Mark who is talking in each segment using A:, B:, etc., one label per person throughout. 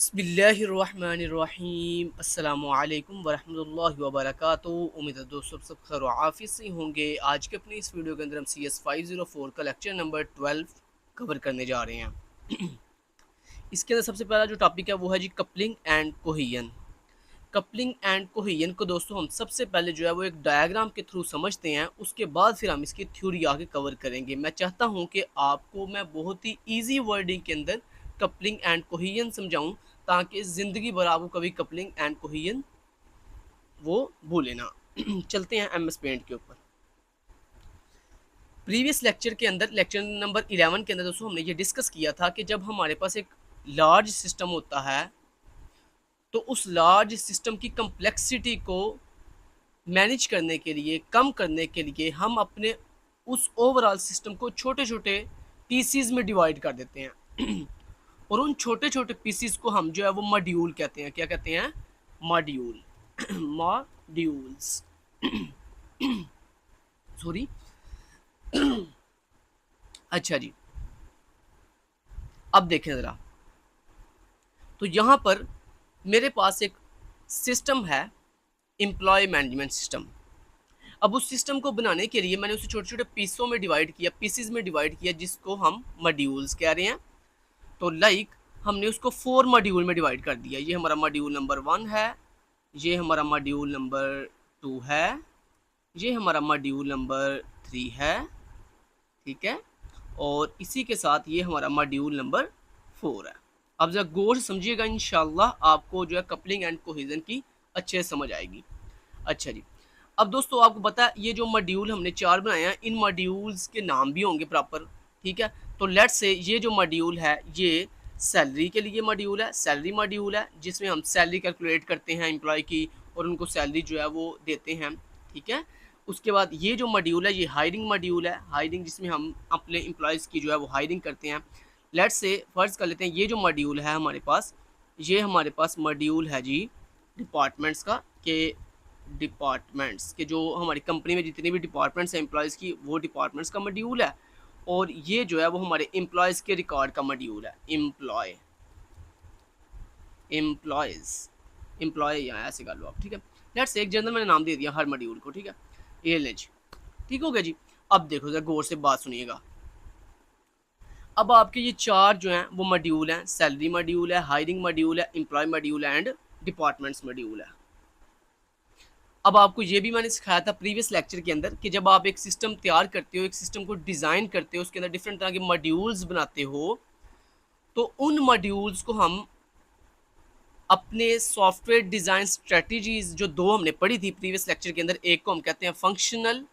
A: बिस्मिल्लाहिर्रहमानिर्रहीम अस्सलामुअलैकुम वरहमतुल्लाहि वबरकातुहू। उम्मीद है दोस्तों सब खैर आफियत से होंगे। आज के अपनी इस वीडियो के अंदर हम CS504 का लेक्चर नंबर 12 कवर करने जा रहे हैं। इसके अंदर सबसे पहला जो टॉपिक है वो है जी coupling and cohesion. Coupling and cohesion को दोस्तों हम सबसे पहले जो है वो एक डायग्राम के थ्रू समझते हैं, उसके बाद फिर हम इसकी थ्योरी आगे कवर करेंगे। मैं चाहता हूँ कि आपको मैं बहुत ही ईजी वर्डिंग के अंदर कपलिंग एंड कोहेजन समझाऊँ, ताकि ज़िंदगी भर आपको कभी कपलिंग एंड कोहेजन वो भूले ना। चलते हैं MS पेंट के ऊपर। प्रीवियस लेक्चर के अंदर, लेक्चर नंबर 11 के अंदर दोस्तों हमने ये डिस्कस किया था कि जब हमारे पास एक लार्ज सिस्टम होता है तो उस लार्ज सिस्टम की कम्प्लेक्सिटी को मैनेज करने के लिए, कम करने के लिए हम अपने उस ओवरऑल सिस्टम को छोटे छोटे पीसीज में डिवाइड कर देते हैं। और उन छोटे छोटे पीसीज को हम जो है वो मॉड्यूल कहते हैं। क्या कहते हैं? मॉड्यूल। मॉड्यूल्स। सॉरी। अच्छा जी, अब देखें ज़रा। तो यहाँ पर मेरे पास एक सिस्टम है, एम्प्लॉय मैनेजमेंट सिस्टम। अब उस सिस्टम को बनाने के लिए मैंने उसे छोटे छोटे पीसों में डिवाइड किया, पीसेस में डिवाइड किया, जिसको हम मॉड्यूल्स कह रहे हैं। तो लाइक हमने उसको 4 मॉड्यूल में डिवाइड कर दिया। ये हमारा मॉड्यूल नंबर 1 है, ये हमारा मॉड्यूल नंबर 2 है, ये हमारा मॉड्यूल नंबर 3 है, ठीक है, और इसी के साथ ये हमारा मॉड्यूल नंबर 4 है। अब जरा गौर से समझिएगा, इंशाल्लाह आपको जो है कपलिंग एंड कोहेजन की अच्छे से समझ आएगी। अच्छा जी, अब दोस्तों आपको पता है ये जो मॉड्यूल हमने 4 बनाए हैं, इन मॉड्यूल्स के नाम भी होंगे प्रॉपर, ठीक है। तो लेट्स से ये जो मॉड्यूल है ये सैलरी के लिए मॉड्यूल है, सैलरी मॉड्यूल है, जिसमें हम सैलरी कैलकुलेट करते हैं एम्प्लॉय की और उनको सैलरी जो है वो देते हैं, ठीक है। उसके बाद ये जो मॉड्यूल है ये हायरिंग मॉड्यूल है, हायरिंग, जिसमें हम अपने एम्प्लॉयज़ की जो है वो हायरिंग करते हैं। लेट्स से फर्ज कर लेते हैं ये जो मॉड्यूल है हमारे पास, ये हमारे पास मॉड्यूल है जी डिपार्टमेंट्स का, के डिपार्टमेंट्स के, जो हमारी कंपनी में जितने भी डिपार्टमेंट्स हैं एम्प्लॉयज़ की, वो डिपार्टमेंट्स का मॉड्यूल है। और ये जो है वो हमारे एम्प्लॉयज़ के रिकॉर्ड का मॉड्यूल है। एम्प्लॉय या ऐसे कर लो आप, ठीक है। लेट्स एक जनरल मैंने नाम दे दिया हर मॉड्यूल को, ठीक है। ये लें जी, ठीक हो गया जी। अब देखो जरा गौर से बात सुनिएगा। अब आपके ये 4 जो हैं वो मॉड्यूल हैं, सैलरी मॉड्यूल है, हायरिंग मॉड्यूल है, एम्प्लॉय मॉड्यूल है एंड डिपार्टमेंट्स मॉड्यूल है। अब आपको ये भी मैंने सिखाया था प्रीवियस लेक्चर के अंदर कि जब आप एक सिस्टम तैयार करते हो, एक सिस्टम को डिज़ाइन करते हो, उसके अंदर डिफरेंट तरह के मॉड्यूल्स बनाते हो, तो उन मॉड्यूल्स को हम अपने सॉफ्टवेयर डिज़ाइन स्ट्रेटजीज जो 2 हमने पढ़ी थी प्रीवियस लेक्चर के अंदर, एक को हम कहते हैं फंक्शनल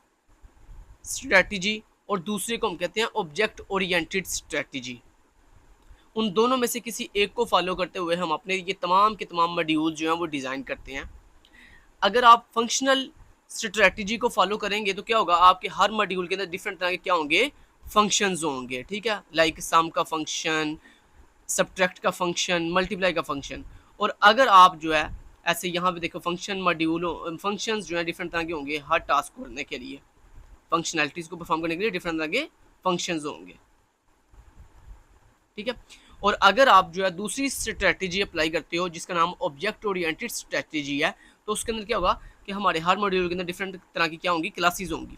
A: स्ट्रेटजी और दूसरे को हम कहते हैं ऑब्जेक्ट ओरिएंटेड स्ट्रेटजी। उन दोनों में से किसी एक को फॉलो करते हुए हम अपने ये तमाम के तमाम मॉड्यूल जो हैं वो डिज़ाइन करते हैं। अगर आप फंक्शनल स्ट्रेटजी को फॉलो करेंगे तो क्या होगा, आपके हर मॉड्यूल के अंदर डिफरेंट तरह के क्या होंगे, फंक्शंस होंगे, ठीक है। लाइक सम का फंक्शन, सब्ट्रैक्ट का फंक्शन, मल्टीप्लाई का फंक्शन। और अगर आप जो है ऐसे यहाँ पे देखो फंक्शन मॉड्यूल, फंक्शंस जो है डिफरेंट तरह के होंगे हर टास्क को करने के लिए, फंक्शनैलिटीज को परफॉर्म करने के लिए डिफरेंट तरह के फंक्शंस होंगे, ठीक है। और अगर आप जो है दूसरी स्ट्रेटजी अप्लाई करते हो जिसका नाम ऑब्जेक्ट ओरिएंटेड स्ट्रेटजी है, तो उसके अंदर क्या होगा कि हमारे हर मॉड्यूल के अंदर डिफरेंट तरह की क्या होंगी, क्लासेस होंगी।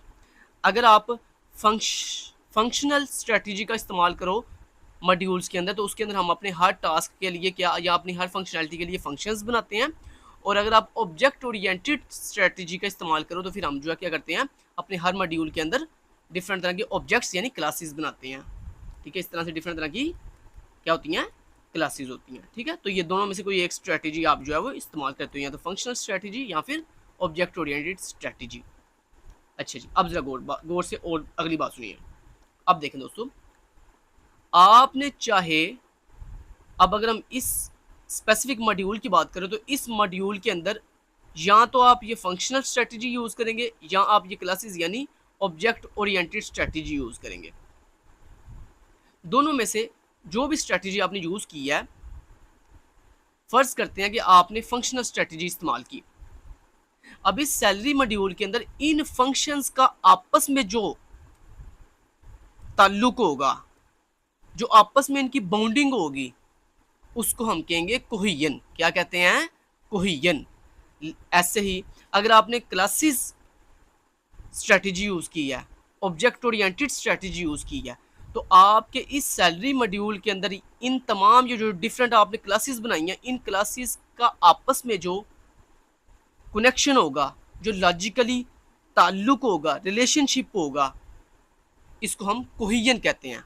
A: अगर आप फंक्शनल स्ट्रेटजी का इस्तेमाल करो मॉड्यूल्स के अंदर, तो उसके अंदर हम अपने हर टास्क के लिए क्या, या अपनी हर फंक्शनैलिटी के लिए फंक्शंस बनाते हैं। और अगर आप ऑब्जेक्ट ओरिएंटेड स्ट्रेटजी का इस्तेमाल करो तो फिर हम जो है क्या करते हैं, अपने हर मॉड्यूल के अंदर डिफरेंट तरह के ऑब्जेक्ट्स यानी क्लासेस बनाते हैं, ठीक है। इस तरह से डिफरेंट तरह की क्या होती हैं, क्लासेस होती हैं, ठीक है। तो ये दोनों में से कोई एक स्ट्रेटजी आप जो है वो इस्तेमाल करते हो, या तो फंक्शनल स्ट्रेटजी या फिर ऑब्जेक्ट ओरिएंटेड स्ट्रेटजी। अच्छा जी, अब जरा गौर से और अगली बात सुनिए। अब देखें दोस्तों, आपने चाहे, अब अगर हम इस स्पेसिफिक मॉड्यूल की बात करें तो इस मॉड्यूल के अंदर या तो आप ये फंक्शनल स्ट्रेटजी यूज़ करेंगे या आप ये क्लासेस यानी ऑब्जेक्ट ओरिएंटेड स्ट्रेटजी यूज़ करेंगे। दोनों में से जो भी स्ट्रेटजी आपने यूज़ की है, फर्ज करते हैं कि आपने फंक्शनल स्ट्रेटजी इस्तेमाल की। अब इस सैलरी मॉड्यूल के अंदर इन फंक्शंस का आपस में जो ताल्लुक होगा, जो आपस में इनकी बाउंडिंग होगी, उसको हम कहेंगे कोहिजन। क्या कहते हैं? कोहिजन। ऐसे ही अगर आपने क्लासेस स्ट्रेटजी यूज़ की है, ऑब्जेक्ट ओरिएंटेड स्ट्रेटजी यूज़ की है, तो आपके इस सैलरी मॉड्यूल के अंदर इन तमाम ये जो डिफरेंट आपने क्लासेस बनाई हैं, इन क्लासेस का आपस में जो कनेक्शन होगा, जो लॉजिकली ताल्लुक होगा, रिलेशनशिप होगा, इसको हम कोहिजन कहते हैं।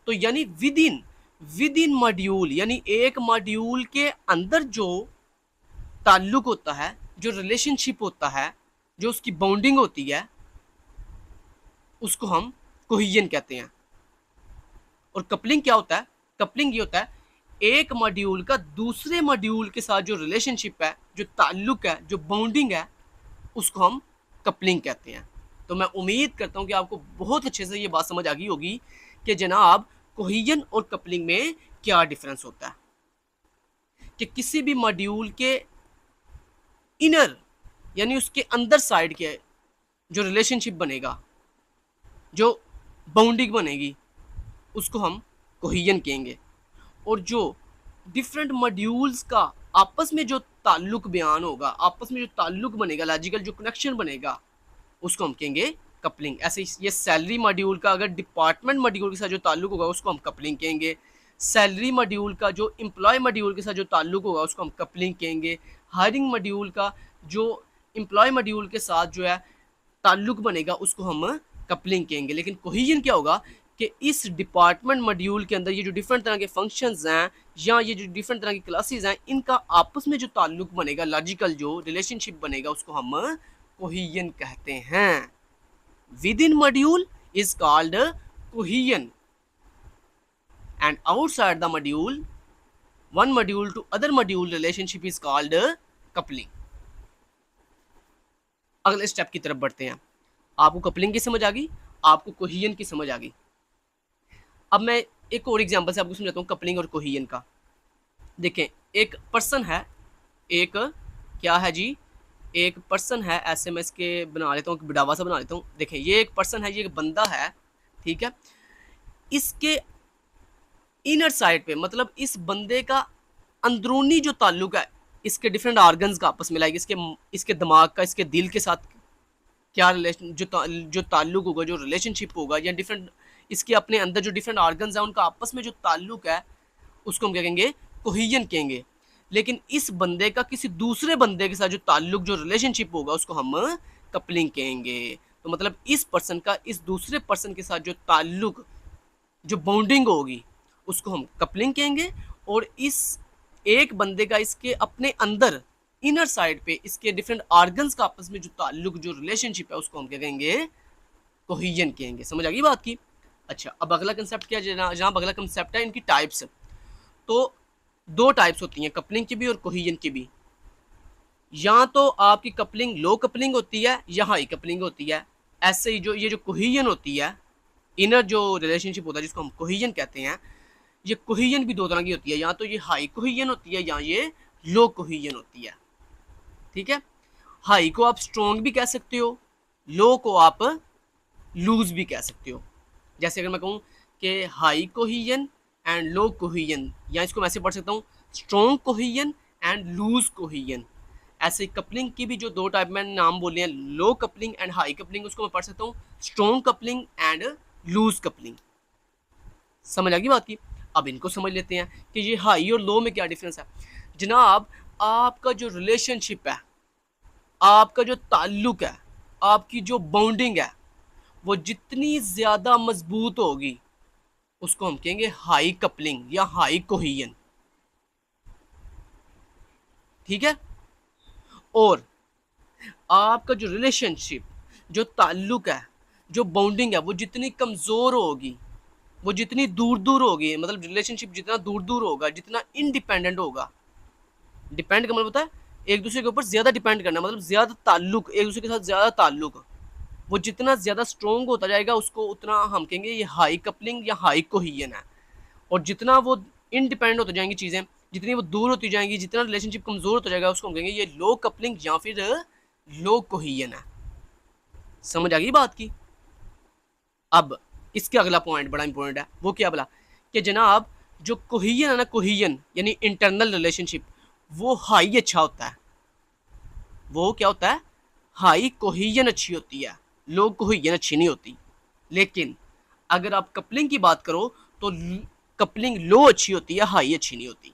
A: तो यानी विद इन मॉड्यूल, यानी एक मॉड्यूल के अंदर जो ताल्लुक होता है, जो रिलेशनशिप होता है, जो उसकी बाउंडिंग होती है, उसको हम कोहिजन कहते हैं। और कपलिंग क्या होता है? कपलिंग ये होता है एक मॉड्यूल का दूसरे मॉड्यूल के साथ जो रिलेशनशिप है, जो ताल्लुक है, जो बाउंडिंग है, उसको हम कपलिंग कहते हैं। तो मैं उम्मीद करता हूं कि आपको बहुत अच्छे से ये बात समझ आ गई होगी कि जनाब कोहिजन और कपलिंग में क्या डिफरेंस होता है। कि किसी भी मॉड्यूल के इनर यानी उसके अंदर साइड के जो रिलेशनशिप बनेगा, जो बाउंडिंग बनेगी, उसको हम कोहिजन कहेंगे। और जो डिफरेंट मॉड्यूल्स का आपस में जो ताल्लुक बयान होगा, आपस में जो ताल्लुक बनेगा, लॉजिकल जो कनेक्शन बनेगा, उसको हम कहेंगे कपलिंग। ऐसे ये सैलरी मॉड्यूल का अगर डिपार्टमेंट मॉड्यूल के साथ जो ताल्लुक होगा, उसको हम कपलिंग कहेंगे। सैलरी मॉड्यूल का जो एम्प्लॉय मॉड्यूल के साथ जो ताल्लुक होगा, उसको हम कपलिंग कहेंगे। हायरिंग मॉड्यूल का जो एम्प्लॉय मॉड्यूल के साथ जो है ताल्लुक बनेगा, उसको हम कपलिंग कहेंगे। लेकिन कोहिजन क्या होगा कि इस डिपार्टमेंट मॉड्यूल के अंदर ये जो डिफरेंट तरह के फंक्शंस हैं या ये जो डिफरेंट तरह की क्लासेस हैं, इनका आपस में जो ताल्लुक बनेगा, लॉजिकल जो रिलेशनशिप बनेगा, उसको हम कोहिजन कहते हैं। With in module is called cohesion and outside the module, one module to other module relationship is called coupling. अगले स्टेप की तरफ बढ़ते हैं। आपको कपलिंग की समझ आ गई, आपको कोहिजन की समझ आ गई। अब मैं एक और एग्जांपल से आपको समझाता हूँ कपलिंग और कोहिजन का। देखें, एक पर्सन है, एक क्या है जी, एक पर्सन है। ऐसे मैं इसके बना लेता हूँ, बिडावा सा बना लेता हूँ। देखें, ये एक पर्सन है, ये एक बंदा है, ठीक है। इसके इनर साइड पे, मतलब इस बंदे का अंदरूनी जो ताल्लुक है, इसके डिफरेंट ऑर्गन्स का आपस में, लाइक इसके दिमाग का, इसके दिल के साथ क्या रिलेशन, जो ताल्लुक होगा, जो रिलेशनशिप होगा, या डिफरेंट इसके अपने अंदर जो डिफरेंट ऑर्गन्स हैं, उनका आपस में जो ताल्लुक है, उसको हम क्या कहेंगे? कोहिजन कहेंगे। लेकिन इस बंदे का किसी दूसरे बंदे के साथ जो ताल्लुक, जो रिलेशनशिप होगा, उसको हम कपलिंग कहेंगे। तो मतलब इस पर्सन का इस दूसरे पर्सन के साथ जो ताल्लुक, जो बॉन्डिंग होगी, उसको हम कपलिंग कहेंगे। और इस एक बंदे का इसके अपने अंदर इनर साइड पे इसके डिफरेंट ऑर्गन्स का आपस में जो ताल्लुक, जो रिलेशनशिप है, उसको हम क्या कहेंगे? कोहिजन कहेंगे। समझ आ गई बात की? अच्छा, अब अगला कंसेप्ट क्या है जनाब? अगला कंसेप्ट है इनकी टाइप्स। तो दो टाइप्स होती हैं, कपलिंग की भी और कोहिजन की भी। या तो आपकी कपलिंग लो कपलिंग होती है या हाई कपलिंग होती है। ऐसे ही जो ये जो कोहिजन होती है, इनर जो रिलेशनशिप होता है, जिसको हम कोहिजन कहते हैं, ये कोहिजन भी दो तरह की होती है। या तो ये हाई कोहिजन होती है या ये लो कोहिजन होती है, ठीक है। हाई को आप स्ट्रॉन्ग भी कह सकते हो, लो को आप लूज भी कह सकते हो। जैसे अगर मैं कहूँ कि high cohesion and low cohesion, या इसको मैं ऐसे पढ़ सकता हूँ, strong cohesion and loose cohesion. ऐसे कपलिंग की भी जो दो टाइप में नाम बोले हैं, low coupling and high coupling, उसको मैं पढ़ सकता हूँ strong coupling and loose coupling. समझ आ गई बात की? अब इनको समझ लेते हैं कि ये हाई और लो में क्या डिफरेंस है। जनाब, आपका जो रिलेशनशिप है, आपका जो ताल्लुक है, आपकी जो बॉन्डिंग है, वो जितनी ज़्यादा मजबूत होगी, उसको हम कहेंगे हाई कपलिंग या हाई कोहिजन, ठीक है। और आपका जो रिलेशनशिप, जो ताल्लुक है, जो बॉन्डिंग है, वो जितनी कमज़ोर होगी, वो जितनी दूर दूर होगी, मतलब रिलेशनशिप जितना दूर दूर होगा, जितना इनडिपेंडेंट होगा, डिपेंड का मतलब होता है एक दूसरे के ऊपर ज़्यादा डिपेंड करना, मतलब ज़्यादा ताल्लुक, एक दूसरे के साथ ज़्यादा ताल्लुक, वो जितना ज़्यादा स्ट्रॉन्ग होता जाएगा, उसको उतना हम कहेंगे ये हाई कपलिंग या हाई कोहिजन है। और जितना वो इनडिपेंडेंट होती जाएंगी चीज़ें, जितनी वो दूर होती जाएंगी, जितना रिलेशनशिप कमज़ोर होता जाएगा, उसको हम कहेंगे ये लो कपलिंग या फिर लो कोहिजन है। समझ आ गई बात की? अब इसके अगला पॉइंट बड़ा इंपॉर्टेंट है। वो क्या बोला कि जनाब जो कोहियन है ना, कोहियन यानी इंटरनल रिलेशनशिप, वो हाई अच्छा होता है। वो क्या होता है? हाई कोहियन अच्छी होती है, लो कोहियन अच्छी नहीं होती। लेकिन अगर आप कपलिंग की बात करो तो कपलिंग लो अच्छी होती है, हाई अच्छी नहीं होती।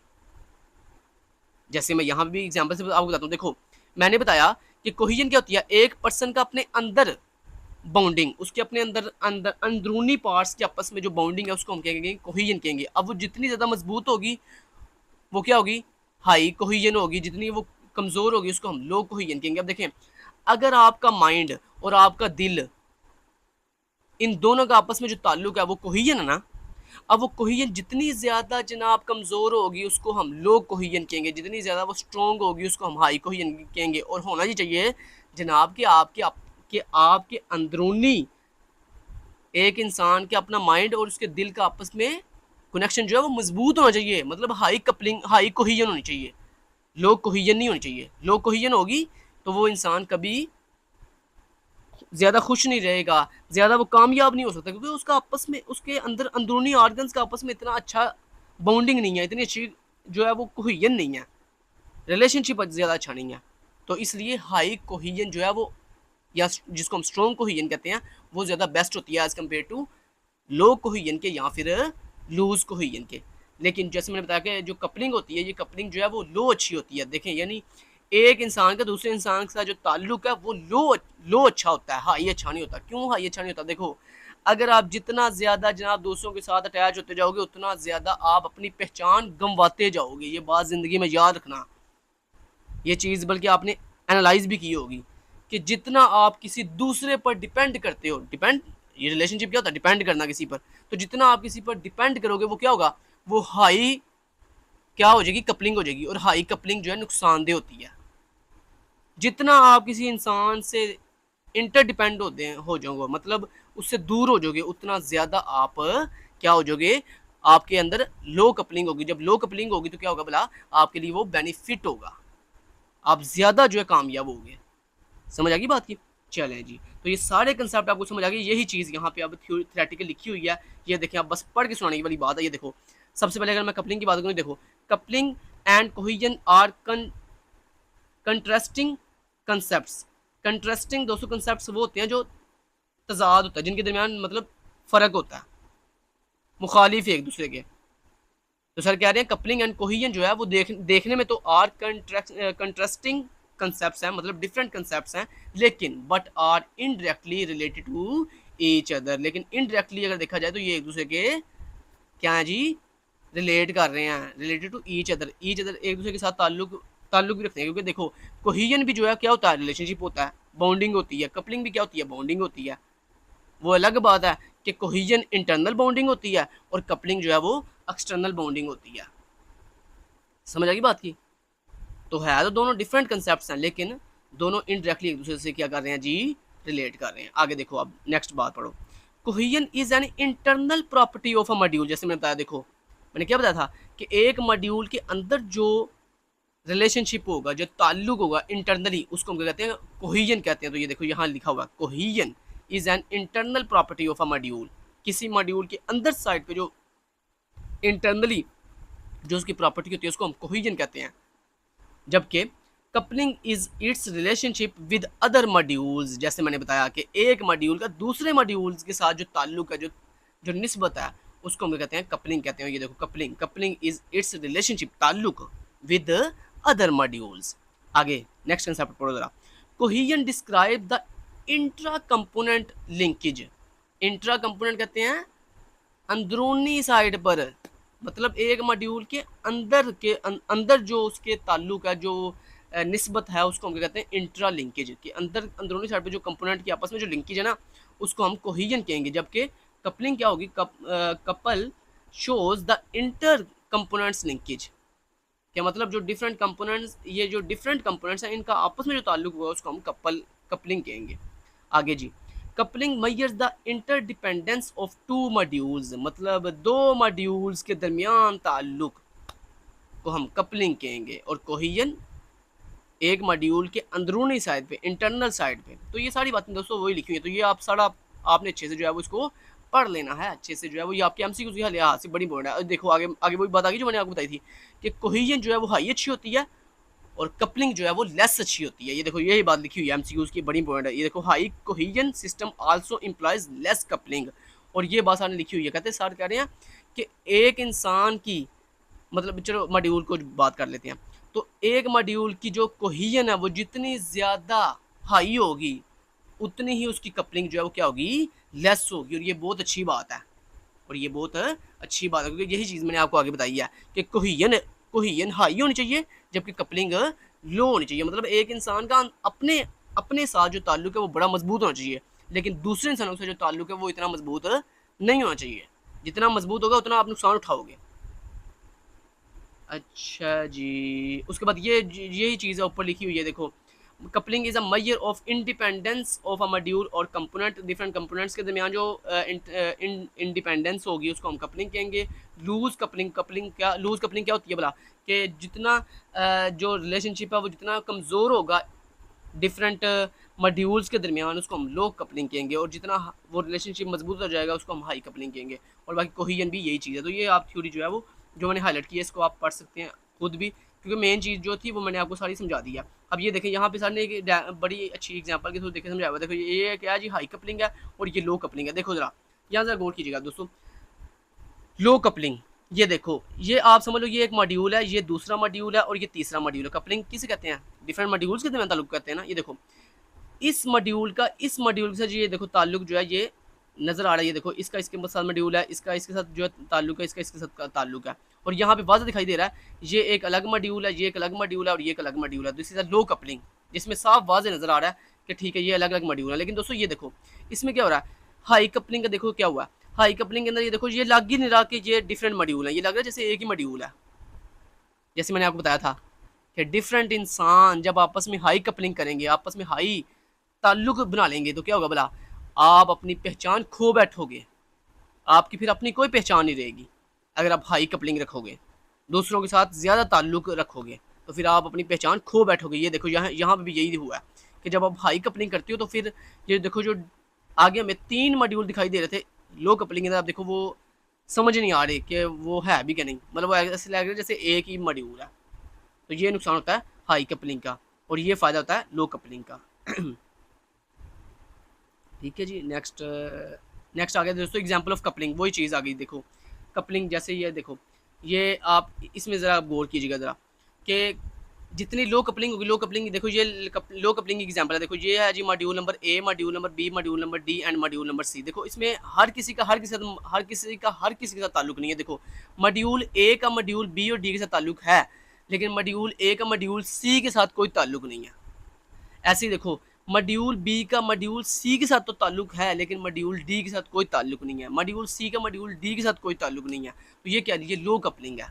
A: जैसे मैं यहाँ भी एग्जांपल से आपको बताता हूँ। देखो, मैंने बताया कि कोहिजन क्या होती है, एक पर्सन का अपने अंदर बाउंडिंग, उसके अपने अंदर अंदर अंदरूनी पार्ट्स के आपस में जो बाउंडिंग है उसको हम कहेंगे कोहिजन कहेंगे। अब वो जितनी ज़्यादा मजबूत होगी वो क्या होगी? हाई कोहिजन होगी। जितनी वो कमज़ोर होगी उसको हम लो कोहिजन कहेंगे। अब देखें, अगर आपका माइंड और आपका दिल, इन दोनों का आपस में जो ताल्लुक है वो कोहिजन है ना, अब वो कोहिजन जितनी ज़्यादा जनाब कमज़ोर होगी उसको हम लो कोहिजन कहेंगे, जितनी ज़्यादा वो स्ट्रॉन्ग होगी उसको हम हाई कोहिजन कहेंगे। और होना ही चाहिए जनाब कि आपके अंदरूनी एक इंसान के अपना माइंड और उसके दिल का आपस में कनेक्शन जो है वो मजबूत होना चाहिए। मतलब हाई कपलिंग, हाई कोहिजन होनी चाहिए, लो कोहिजन नहीं होनी चाहिए। लो कोहिजन होगी तो वो इंसान कभी ज़्यादा खुश नहीं रहेगा, ज़्यादा वो कामयाब नहीं हो सकता, क्योंकि उसका आपस में, उसके अंदर अंदरूनी ऑर्गन्स का आपस में इतना अच्छा बॉन्डिंग नहीं है, इतनी अच्छी जो है वो कोहिजन नहीं है, रिलेशनशिप ज़्यादा अच्छा नहीं है। तो इसलिए हाई कोहिजन जो है वो, या जिसको हम स्ट्रॉन्ग कोहिजन कहते हैं, वो ज़्यादा बेस्ट होती है as compare to low cohesion के या फिर लूज कोहिजन के। लेकिन जैसे मैंने बताया कि जो कपलिंग होती है, ये कपलिंग जो है वो लो अच्छी होती है। देखें, यानी एक इंसान का दूसरे इंसान के साथ जो ताल्लुक है वो लो अच्छा होता है, हाई अच्छा नहीं होता। क्यों हाई अच्छा नहीं होता? देखो, अगर आप जितना ज़्यादा जनाब दोस्तों के साथ अटैच होते जाओगे उतना ज़्यादा आप अपनी पहचान गंवाते जाओगे। ये बात ज़िंदगी में याद रखना, ये चीज़ बल्कि आपने एनालाइज भी की होगी कि जितना आप किसी दूसरे पर डिपेंड करते हो, डिपेंड, ये रिलेशनशिप क्या होता है? डिपेंड करना किसी पर। तो जितना आप किसी पर डिपेंड करोगे वो क्या होगा? वो हाई क्या हो जाएगी? कपलिंग हो जाएगी। और हाई कपलिंग जो है नुकसानदेह होती है। जितना आप किसी इंसान से इंटरडिपेंड हो जाओगे, मतलब उससे दूर हो जाओगे, उतना ज़्यादा आप क्या हो जाओगे? आपके अंदर लो कपलिंग होगी। जब लो कपलिंग होगी तो क्या होगा भला? आपके लिए वो बेनिफिट होगा, आप ज़्यादा जो है कामयाब होगे। समझ आ गई बात की? चलें जी, तो ये सारे कंसेप्ट आपको समझ आ गए। यही चीज़ यहाँ पे अब थ्योरेटिकल लिखी हुई है। ये देखें, आप बस पढ़ के सुनाने वाली बात है। ये देखो, सबसे पहले अगर मैं कपलिंग की बात करूँ, देखो, coupling and cohesion are contrasting concept. Contrasting दोस्तों कंसेप्ट वो होते हैं जो तजाद होता है, जिनके दरमियान मतलब फ़र्क होता है, मुखालिफ एक दूसरे के। तो सर कह रहे हैं कपलिंग एंड कोहिजन जो है वो देखने में तो आर कंट्रास्टिंग कंसेप्ट हैं, मतलब डिफरेंट कंसेप्ट हैं, लेकिन but are indirectly related to each other. लेकिन इनडायरेक्टली अगर देखा जाए तो ये एक दूसरे के क्या है जी? रिलेट कर रहे हैं, related to each other. Each other एक दूसरे के साथ ताल्लुक भी रखते हैं। क्योंकि देखो, कोहिजन भी जो है क्या होता है? रिलेशनशिप होता है, बॉन्डिंग होती है। कपलिंग भी क्या होती है? बॉन्डिंग होती है। वो अलग बात है कि कोहिजन इंटरनल बॉन्डिंग होती है और कपलिंग जो है वो एक्सटर्नल बॉन्डिंग होती है। समझ आ गई बात की? तो है तो दोनों डिफरेंट कंसेप्ट हैं, लेकिन दोनों इनडायरेक्टली एक दूसरे से क्या कर रहे हैं जी? रिलेट कर रहे हैं। आगे देखो, अब नेक्स्ट बात पढ़ो। Cohesion is an internal property of a module. जैसे मैंने बताया, देखो मैंने क्या बताया था कि एक मॉड्यूल के अंदर जो रिलेशनशिप होगा, जो ताल्लुक होगा इंटरनली, उसको हम क्या कहते हैं? कोहिजन कहते हैं। तो ये देखो यहाँ लिखा हुआ है, cohesion is an internal property of a module. किसी मॉड्यूल के अंदर साइड पे जो इंटरनली जो उसकी प्रॉपर्टी होती है उसको हम कोहिजन कहते हैं। जबकि coupling is it's relationship with other modules. जैसे मैंने बताया कि एक मॉड्यूल का दूसरे मॉड्यूल्स के साथ जो ताल्लुक है, जो जो निस्बत है, उसको हम कहते हैं कपलिंग कहते हैं। ये देखो, coupling, coupling is it's relationship, ताल्लुक विद अदर मॉड्यूल्स। आगे नेक्स्ट कंसेप्ट पढ़ो जरा। Cohesion describe the intra component linkage. Intra component कहते हैं अंदरूनी साइड पर, मतलब एक मॉड्यूल के अंदर जो उसके ताल्लुक है, जो निस्बत है, उसको हम क्या कहते हैं? Intra linkage. के अंदर अंदरूनी साइड पे जो कंपोनेंट की आपस में जो लिंकेज है ना, उसको हम कोहिजन कहेंगे। जबकि कपलिंग क्या होगी? Couple shows the inter components linkage. क्या मतलब? जो डिफरेंट कंपोनेंट्स, ये जो डिफरेंट कंपोनेंट्स हैं, इनका आपस में जो ताल्लुक हुआ उसको हम कपलिंग कहेंगे। आगे जी, coupling measures the interdependence of two modules. मतलब दो मॉड्यूल्स के दरमियान ताल्लुक को हम कपलिंग कहेंगे। और कोहिजन एक मॉड्यूल के अंदरूनी साइड पे, इंटरनल साइड पे। तो ये सारी बातें दोस्तों वही लिखी हुई है। तो ये आप सारा आपने अच्छे से जो है वो इसको पढ़ लेना है अच्छे से, जो है वो ये आपके एमसीक्यू की हाथ से बड़ी इंपॉर्टेंट है। देखो आगे आगे वही बात आ गई जो मैंने आपको बताई थी कि कोहेजन जो है वो हाई अच्छी होती है और कपलिंग जो है वो लेस अच्छी होती है। ये देखो यही बात लिखी हुई है एमसीक्यूज की, बड़ी इंपॉर्टेंट है। ये देखो high cohesion system also implies less coupling, और ये बात सामने लिखी हुई है। कहते हैं सर कह रहे हैं कि एक इंसान की, मतलब चलो मॉड्यूल को बात कर लेते हैं, तो एक मॉड्यूल की जो कोहेजन है वो जितनी ज़्यादा हाई होगी उतनी ही उसकी कपलिंग जो है वो क्या होगी, लेस होगी। और ये बहुत अच्छी बात है, और ये बहुत अच्छी बात है, क्योंकि यही चीज़ मैंने आपको आगे बताई है कि कोहेजन हाई होनी चाहिए जबकि कपलिंग लो होनी चाहिए। मतलब एक इंसान का अपने अपने साथ जो ताल्लुक है वो बड़ा मजबूत होना चाहिए, लेकिन दूसरे इंसानों से जो ताल्लुक है वो इतना मजबूत नहीं होना चाहिए। जितना मजबूत होगा उतना आप नुकसान उठाओगे। अच्छा जी, उसके बाद ये यही चीज़ है ऊपर लिखी हुई है, देखो coupling is a measure of independence of a module और कंपोनेंट, डिफरेंट कंपोनेंट्स के दरमियान जो इंडिपेंडेंस होगी उसको हम कपलिंग कहेंगे। लूज कपलिंग, लूज कपलिंग क्या होती है भला, कि जितना जो रिलेशनशिप है वो जितना कमज़ोर होगा डिफरेंट मॉड्यूल्स के दरमियान उसको हम लो कपलिंग कहेंगे, और जितना वो रिलेशनशिप मजबूत हो जाएगा उसको हम हाई कपलिंग कहेंगे। और बाकी कोहेजन भी यही चीज़ है। तो ये आप थ्योरी जो है वो जो मैंने हाईलाइट की है इसको आप पढ़ सकते हैं खुद भी, क्योंकि मेन चीज़ जो थी वो मैंने आपको सारी समझा दी है। अब ये देखें यहाँ पे सर ने एक बड़ी अच्छी एग्जांपल के थ्रू देखे समझाया हुआ। देखो ये क्या है जी, हाई कपलिंग है और ये लो कपलिंग है। देखो जरा यहाँ जरा गौर कीजिएगा दोस्तों, लो कपलिंग, ये देखो ये आप समझ लो ये एक मॉड्यूल है, ये दूसरा मॉड्यूल है और ये तीसरा मॉड्यूल है। कपलिंग किसे कहते हैं, डिफरेंट मॉड्यूल्स के दरमियान ताल्लुक करते हैं ना। ये देखो इस मॉड्यूल का इस मॉड्यूल से ये देखो ताल्लुक जो है ये नजर आ रहा है। ये देखो इसका इसके साथ मॉड्यूल है, इसका इसके साथ जो है ताल्लुक है, इसका इसके साथ ताल्लुक है, और यहाँ पे वाज़ेह दिखाई दे रहा है ये एक अलग मॉड्यूल है, ये एक अलग मॉड्यूल है और ये एक अलग मॉड्यूल है। तो इसी लो कपलिंग जिसमें साफ वाज़ेह नजर आ रहा है कि ठीक है ये अलग अलग मॉड्यूल है। लेकिन दोस्तों ये देखो इसमें क्या हो रहा है, हाई कपलिंग का देखो क्या हुआ, हाई कपलिंग के अंदर ये देखो ये लग ही नहीं रहा कि ये डिफरेंट मॉड्यूल है, ये लग रहा है जैसे एक ही मॉड्यूल है। जैसे मैंने आपको बताया था कि डिफरेंट इंसान जब आपस में हाई कपलिंग करेंगे, आपस में हाई ताल्लुक बना लेंगे, तो क्या होगा भला, आप अपनी पहचान खो बैठोगे, आपकी फिर अपनी कोई पहचान नहीं रहेगी। अगर आप हाई कपलिंग रखोगे, दूसरों के साथ ज़्यादा ताल्लुक रखोगे, तो फिर आप अपनी पहचान खो बैठोगे। ये देखो यहाँ पे भी यही हुआ है कि जब आप हाई कपलिंग करती हो तो फिर ये देखो जो आगे हमें 3 मॉड्यूल दिखाई दे रहे थे लो कपलिंग के अंदर, आप देखो वो समझ नहीं आ रही कि वो है भी क्या नहीं, मतलब वो ऐसे लग रहा है जैसे एक ही मॉड्यूल है। तो ये नुकसान होता है हाई कपलिंग का और ये फ़ायदा होता है लो कपलिंग का। ठीक है जी, नेक्स्ट आ गया दोस्तों एग्जांपल ऑफ कपलिंग, वही चीज़ आ गई। देखो कपलिंग जैसे ये देखो ये आप इसमें ज़रा गौर कीजिएगा ज़रा कि जितनी लो कपलिंग होगी, लो कपलिंग देखो ये लो कपलिंग की एग्जांपल है। देखो ये है जी module number A, module number B, module number D and module number C. देखो इसमें हर किसी के साथ ताल्लुक नहीं है। देखो मॉड्यूल ए का मॉड्यूल बी और डी के साथ ताल्लुक है, लेकिन मॉड्यूल ए का मॉड्यूल सी के साथ कोई ताल्लुक नहीं है। ऐसे ही देखो मॉड्यूल बी का मॉड्यूल सी के साथ तो ताल्लुक है, लेकिन मॉड्यूल डी के साथ कोई ताल्लुक नहीं है। मॉड्यूल सी का मॉड्यूल डी के साथ कोई ताल्लुक नहीं है। तो ये क्या ये लो कपलिंग है,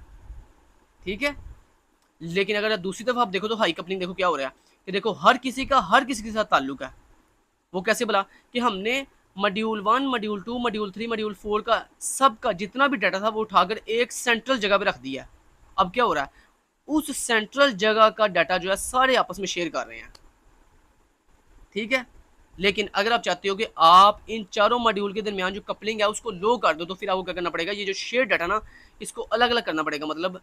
A: ठीक है। लेकिन अगर दूसरी तरफ आप देखो तो हाई कपलिंग देखो क्या हो रहा है कि देखो हर किसी के साथ ताल्लुक है। वो कैसे बोला कि हमने मॉड्यूल 1, मॉड्यूल 2, मॉड्यूल 3, मॉड्यूल 4 का सबका जितना भी डाटा था वो उठाकर एक सेंट्रल जगह पे रख दिया। अब क्या हो रहा है, उस सेंट्रल जगह का डाटा जो है सारे आपस में शेयर कर रहे हैं, ठीक है। लेकिन अगर आप चाहते हो कि आप इन चारों मॉड्यूल के दरमियान जो कपलिंग है उसको लो कर दो, तो फिर आपको क्या करना पड़ेगा, ये जो शेयर डाटा ना इसको अलग अलग करना पड़ेगा। मतलब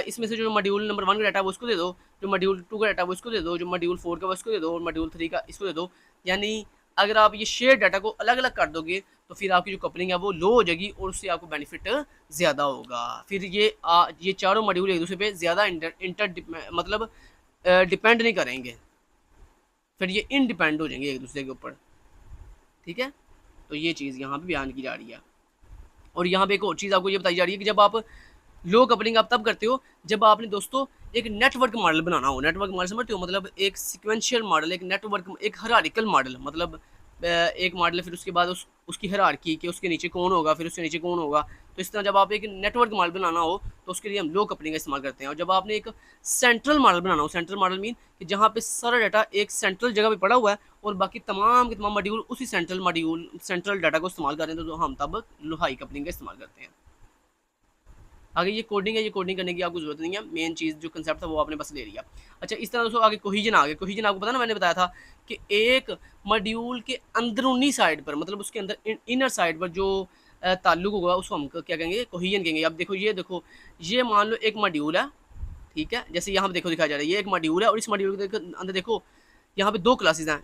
A: इसमें से जो मॉड्यूल नंबर 1 का डाटा है वो उसको दे दो, जो मॉड्यूल 2 का डाटा है वो इसको दे दो, जो मॉड्यूल 4 का वो इसको दे दो, और मॉड्यूल 3 का इसको दे दो। यानी अगर आप ये शेयर डाटा को अलग अलग कर दोगे तो फिर आपकी जो कपलिंग है वो लो हो जाएगी और उससे आपको बेनिफिट ज़्यादा होगा। फिर ये चारों मॉड्यूल एक दूसरे पे ज़्यादा मतलब डिपेंड नहीं करेंगे, फिर ये इनडिपेंडेंट हो जाएंगे एक दूसरे के ऊपर, ठीक है। तो ये चीज़ यहाँ पे बयान की जा रही है। और यहाँ पे एक और चीज़ आपको ये बताई जा रही है कि जब आप लो कपलिंग आप तब करते हो जब आपने दोस्तों एक नेटवर्क मॉडल बनाना हो। नेटवर्क मॉडल समझते हो, मतलब एक सिक्वेंशियल मॉडल, एक नेटवर्क, एक हायरार्किकल मॉडल। मतलब एक मॉडल है फिर उसके बाद उसकी हायरार्की कि उसके नीचे कौन होगा, फिर उसके नीचे कौन होगा। तो इस तरह जब आप एक नेटवर्क मॉडल बनाना हो तो उसके लिए हम लो कपलिंग का इस्तेमाल करते हैं। और जब आपने एक सेंट्रल मॉडल बनाना हो, सेंट्रल मॉडल मीन कि जहाँ पे सारा डाटा एक सेंट्रल जगह पे पड़ा हुआ है और बाकी तमाम के तमाम मॉड्यूल उसी सेंट्रल डाटा को इस्तेमाल कर रहे हैं, तो हम तब हाई कपलिंग का इस्तेमाल करते हैं। आगे ये कोडिंग है, ये कोडिंग करने की आपको जरूरत नहीं है, मेन चीज़ जो कंसेप्ट था वो आपने बस ले लिया। अच्छा, इस तरह दोस्तों आगे कोहिजन आ गया। कोहिजन आपको पता ना, मैंने बताया था कि एक मॉड्यूल के अंदरूनी साइड पर, मतलब उसके अंदर इनर साइड पर जो ताल्लुक होगा उसको हम क्या कहेंगे, कोहिजन कहेंगे। अब देखो ये मान लो एक मॉड्यूल है, ठीक है, जैसे यहाँ पे देखो दिखाया जा रहा है, ये एक मॉड्यूल है और इस मॉड्यूल के अंदर देखो यहाँ पे 2 क्लासेस हैं।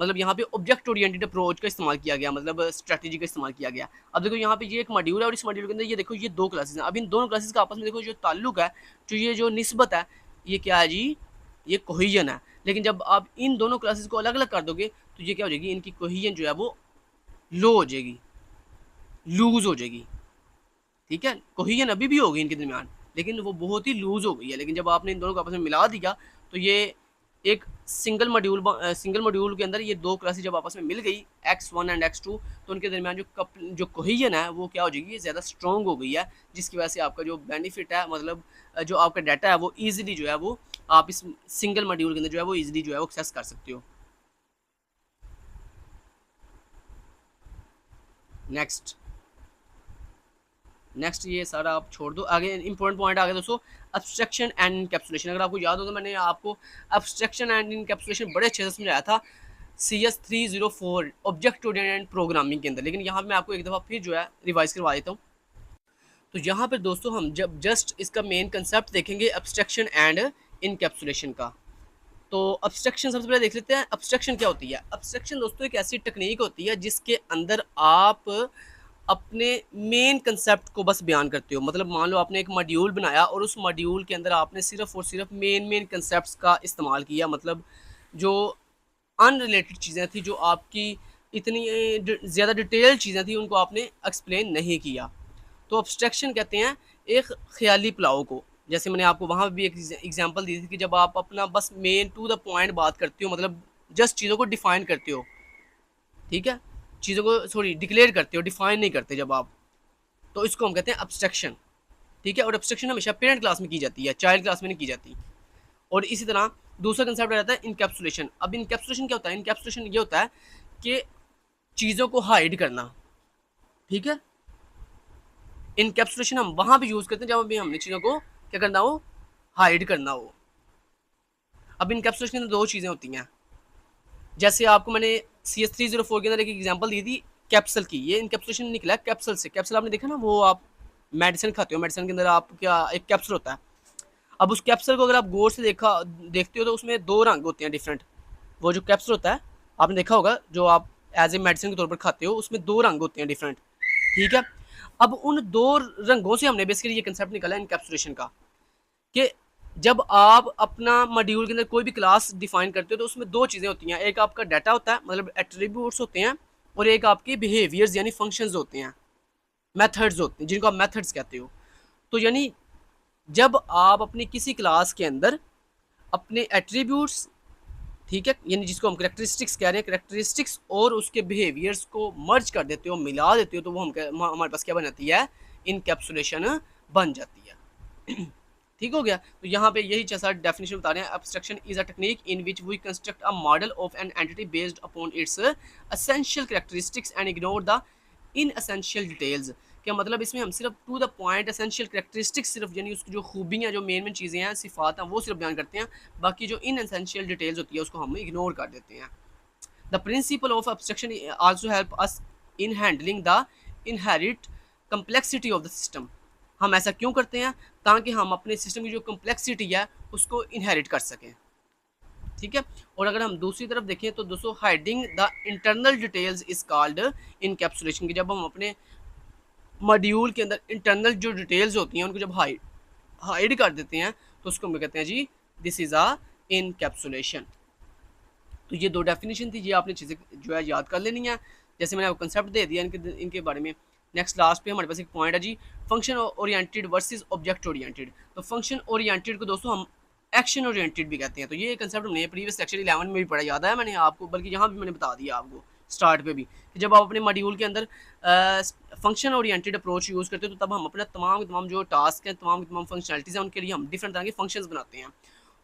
A: मतलब यहाँ पे ऑब्जेक्ट ओरिएंटेड अप्रोच का इस्तेमाल किया गया, मतलब स्ट्रेटजी का इस्तेमाल किया गया। अब देखो यहाँ पे ये एक मॉड्यूल है और इस मॉड्यूल के अंदर ये देखो ये 2 क्लासेस हैं। अब इन दोनों क्लासेस का आपस में देखो जो ताल्लुक है, जो निस्बत है, ये क्या है जी, ये कोहिजन है। लेकिन जब आप इन दोनों क्लासेस को अलग अलग कर दोगे तो ये क्या हो जाएगी, इनकी कोहिजन जो है वो लो हो जाएगी, लूज हो जाएगी। ठीक है, कोहिजन अभी भी होगी इनके दरमियान, लेकिन वो बहुत ही लूज हो गई है। लेकिन जब आपने इन दोनों को आपस में मिला दिया तो ये एक सिंगल मॉड्यूल के अंदर ये 2 क्लासेस जब आपस में मिल गई x1 एंड x2, तो उनके दरमियान जो कोहिजन है वो क्या हो जाएगी, ज़्यादा स्ट्रॉन्ग हो गई है, जिसकी वजह से आपका जो बेनिफिट है, मतलब जो आपका डाटा है वो ईजिली जो है वो आप इस सिंगल मॉड्यूल के अंदर जो है वो ईजिली जो है वो एक्सेस कर सकते हो। नेक्स्ट ये सारा आप छोड़ दो, आगे इंपॉर्टेंट पॉइंट आ गया दोस्तों, एब्स्ट्रैक्शन एंड इनकैप्सुलेशन। अगर आपको याद हो तो मैंने आपको एब्स्ट्रैक्शन एंड इनकैप्सुलेशन बड़े अच्छे से समझाया था CS304 ऑब्जेक्ट ओरिएंटेड प्रोग्रामिंग के अंदर, लेकिन यहाँ पे मैं आपको एक दफ़ा फिर जो है रिवाइज करवा देता हूँ। तो यहाँ पर दोस्तों हम जब जस्ट इसका मेन कंसेप्ट देखेंगे एब्स्ट्रैक्शन एंड इनकैप्सुलेशन का। तो एब्स्ट्रैक्शन सबसे पहले देख लेते हैं, एब्स्ट्रैक्शन क्या होती है। एब्स्ट्रैक्शन दोस्तों एक ऐसी टेक्निक होती है जिसके अंदर आप अपने मेन कंसेप्ट को बस बयान करते हो। मतलब मान लो आपने एक मॉड्यूल बनाया और उस मॉड्यूल के अंदर आपने सिर्फ और सिर्फ मेन कंसेप्ट्स का इस्तेमाल किया, मतलब जो अनरिलेटेड चीज़ें थी, जो आपकी इतनी ज़्यादा डिटेल चीज़ें थी, उनको आपने एक्सप्लेन नहीं किया। तो एब्स्ट्रैक्शन कहते हैं एक ख्याली पुलाव को। जैसे मैंने आपको वहाँ भी एक एग्जांपल दी थी कि जब आप अपना बस मेन टू द पॉइंट बात करते हो, मतलब जस्ट चीज़ों को डिफाइन करते हो, ठीक है, चीज़ों को सॉरी डिक्लेयर करते हो, डिफाइन नहीं करते जब आप, तो इसको हम कहते हैं एब्स्ट्रैक्शन। ठीक है, और एब्स्ट्रैक्शन हमेशा पेरेंट क्लास में की जाती है, चाइल्ड क्लास में नहीं की जाती। और इसी तरह दूसरा कंसेप्ट रहता है इनकैप्सुलेशन। अब इनकैप्सुलेशन क्या होता है, इनकैप्सुलेशन ये होता है कि चीज़ों को हाइड करना। ठीक है, इनकैप्सुलेशन हम वहाँ भी यूज़ करते हैं जब भी हमने चीज़ों को क्या करना हो, हाइड करना हो। अब इनकैप्सुलेशन के अंदर 2 चीज़ें होती हैं। जैसे आपको मैंने CS304 के अंदर एक एग्जांपल दी थी कैप्सूल की, ये इनकैप्सुलेशन निकला है कैप्सूल से। कैप्सूल आपने देखा ना, वो आप मेडिसिन खाते हो, मेडिसिन के अंदर आप क्या एक कैप्सूल होता है। अब उस कैप्सूल को अगर आप गौर से देखते हो तो उसमें 2 रंग होते हैं डिफरेंट। वो जो कैप्सूल होता है आपने देखा होगा, जो आप एज ए मेडिसिन के तौर पर खाते हो, उसमें 2 रंग होते हैं डिफरेंट। ठीक है, अब उन 2 रंगों से हमने बेसिकली ये कंसेप्ट निकाला है इनकैप्सुलेशन का, कि जब आप अपना मॉड्यूल के अंदर कोई भी क्लास डिफाइन करते हो तो उसमें 2 चीज़ें होती हैं। एक आपका डाटा होता है, मतलब एट्रीब्यूट्स होते हैं, और एक आपके बिहेवियर्स यानी फंक्शंस होते हैं, मेथड्स होते हैं, जिनको आप मेथड्स कहते हो। तो यानी जब आप अपनी किसी क्लास के अंदर अपने एट्रीब्यूट्स, ठीक है, यानी जिसको हम करेक्टरिस्टिक्स कह रहे हैं, करेक्टरिस्टिक्स और उसके बिहेवियर्स को मर्ज कर देते हो, मिला देते हो, तो वो हमारे पास क्या बन जाती है, इनकैप्सुलेशन बन जाती है। ठीक हो गया। तो यहाँ पे यही जैसा डेफिनेशन बता रहे हैं, abstraction is a technique in which we construct a model of an entity based upon its essential characteristics and ignore the inessential details. क्या मतलब, इसमें हम सिर्फ to the point essential characteristics, सिर्फ यानी उसकी जो खूबियाँ, जो मेन चीज़ें हैं, सिफात हैं, वो सिर्फ बयान करते हैं, बाकी जो इन एसेंशियल डिटेल्स होती है उसको हम इग्नोर कर देते हैं। The principle of abstraction also help us in handling the inherit complexity of the system. हम ऐसा क्यों करते हैं, ताकि हम अपने सिस्टम की जो कम्प्लेक्सिटी है उसको इनहेरिट कर सकें। ठीक है, और अगर हम दूसरी तरफ देखें तो दोस्तों hiding the internal details is called encapsulation. की जब हम अपने मॉड्यूल के अंदर इंटरनल जो डिटेल्स होती हैं उनको जब हाइड कर देते हैं तो उसको हम कहते हैं जी, दिस इज़ अ इनकैप्सुलेशन। तो ये 2 डेफिनेशन थी, ये आपने चीज़ें जो है याद कर लेनी है। जैसे मैंने आपको कंसेप्ट दे दिया इनके बारे में। नेक्स्ट लास्ट पे हमारे पास एक पॉइंट है जी, function oriented versus object oriented. तो फंक्शन ओरिएंटेड को दोस्तों हम एक्शन ओरिएंटेड भी कहते हैं। तो ये कंसेप्ट हमने प्रीवियस सेक्शन 11 में भी पढ़ा, याद है मैंने आपको, बल्कि यहाँ भी मैंने बता दिया आपको स्टार्ट पे भी, कि जब आप अपने मॉड्यूल के अंदर फंक्शन ओरिएंटेड अप्रोच यूज़ करते हो तो तब हम अपना तमाम जो टास्क हैं, तमाम फंक्शनलिटीज़ हैं, उनके लिए हम डिफरेंट तरह के फंक्शंस बनाते हैं।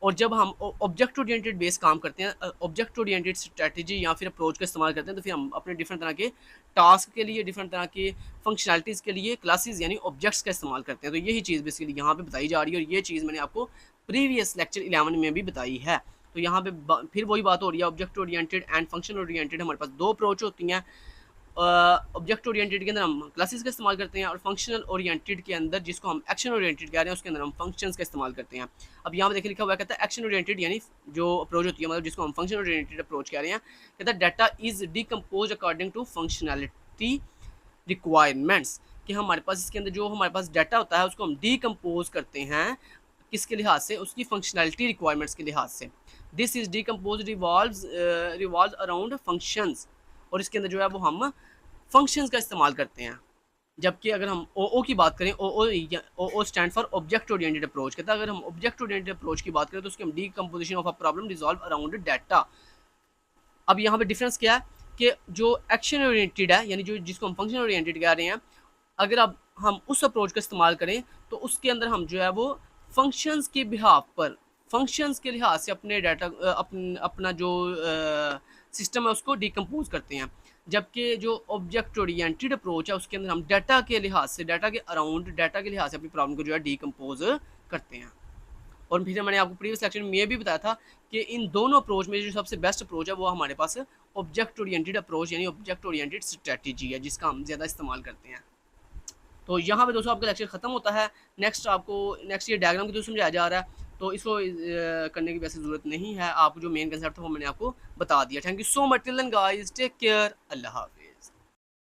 A: और जब हम ऑब्जेक्ट ओरिएंटेड बेस काम करते हैं, ऑब्जेक्ट ओरिएंटेड स्ट्रेटजी या फिर अप्रोच का इस्तेमाल करते हैं, तो फिर हम अपने डिफरेंट तरह के टास्क के लिए, डिफरेंट तरह के फंक्शनैलिटीज़ के लिए क्लासेस यानी ऑब्जेक्ट्स का इस्तेमाल करते हैं। तो यही चीज़ बेसिकली यहाँ पे बताई जा रही है, और ये चीज़ मैंने आपको प्रीवियस लेक्चर 11 में भी बताई है। तो यहाँ पे फिर वही बात हो रही है, object oriented and function oriented हमारे पास दो अप्रोच होती हैं। ऑब्जेक्ट ओरिएंटेड के अंदर हम क्लासेस का इस्तेमाल करते हैं, और फंक्शनल ओरिएंटेड के अंदर, जिसको हम एक्शन ओरिएंटेड कह रहे हैं, उसके अंदर हम फंक्शंस का इस्तेमाल करते हैं। अब यहाँ पे देखिए लिखा हुआ कहता है एक्शन ओरिएंटेड, यानी जो अप्रोच होती है, मतलब जिसको हम फंक्शन ओरिएंटेड अप्रोच कह रहे हैं, कहता है data is decompose according to functionality requirements, कि हमारे पास इसके अंदर जो हमारे पास डाटा होता है उसको हम डिकम्पोज करते हैं किसके लिहाज से, उसकी फंक्शनैलिटी रिक्वायरमेंट्स के लिहाज से। This is decompose revolve around functions, और इसके अंदर जो है वो हम फंक्शंस का इस्तेमाल करते हैं। जबकि अगर हम ओ की बात करें, O stand for object oriented approach, कहता है अगर हम ऑब्जेक्ट ओरिएंटेड अप्रोच की बात करें तो उसकी हम decomposition of a problem resolve around data. अब यहाँ पे डिफरेंस क्या है कि जो एक्शन ओरिएंटेड है, यानी जो जिसको हम फंक्शन ओरिएंटेड कह रहे हैं, अगर अब हम उस अप्रोच का इस्तेमाल करें तो उसके अंदर हम जो है वो फंक्शंस के बिहाफ पर, फंक्शंस के लिहाज से अपने डाटा अपना जो सिस्टम है उसको डिकम्पोज करते हैं। जबकि जो ऑब्जेक्ट ओरिएंटेड अप्रोच है उसके अंदर हम डाटा के लिहाज से, डाटा के अराउंड, डाटा के लिहाज से अपनी प्रॉब्लम को जो है डिकम्पोज करते हैं। और फिर मैंने आपको प्रीवियस लेक्चर में ये भी बताया था कि इन दोनों अप्रोच में जो सबसे बेस्ट अप्रोच है वो हमारे पास ऑब्जेक्ट ओरिएंटेड अप्रोच यानी ऑब्जेक्ट ओरिएंटेड स्ट्रेटजी है, जिसका हम ज़्यादा इस्तेमाल करते हैं। तो यहाँ पे दोस्तों आपका लेक्चर ख़त्म होता है। नेक्स्ट ये डायग्राम के थ्रू समझाया जा रहा है, तो इसको करने की वैसे ज़रूरत नहीं है। आपको जो मेन कंसेप्ट था वो मैंने आपको बता दिया। Thank you so much, till then guys, take care, Allah हाफ़िज़।